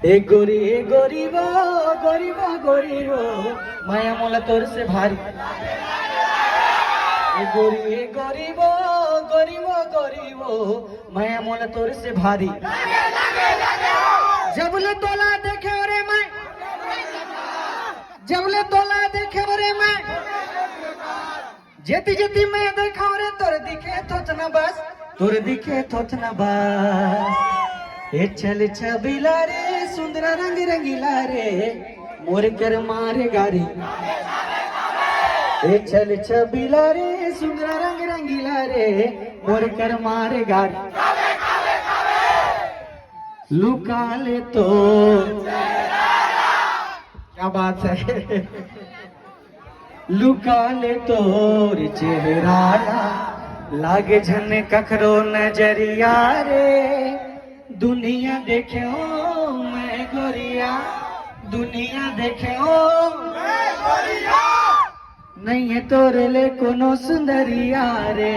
ए गरीब गरीब गरीब माया मोला तोर से भारी। ए गरीब गरीब गरीब माया मोला तोर से भारी। जबले तोला देखे रे मैं, जबले तोला देखे रे मैं, जेती जेती मैं देखा रे तोर दिखे थोच न बस, तोर दिखे थोच न बस। ए चल छबिला रे सुंदर रंग रंगीला रे मोर कर मारे गारी। ए चल छबिला रे सुंदर रंग रंगीला रे मोर कर मारे गारी। लुका ले तो क्या बात है, लुका ले तोर चेहरा लागे झन कखरो नजरिया रे। दुनिया देखे ओ मैं गोरिया, दुनिया देखे ओ मैं गोरिया, नहीं है तोरे ले कोनो सुंदरिया रे।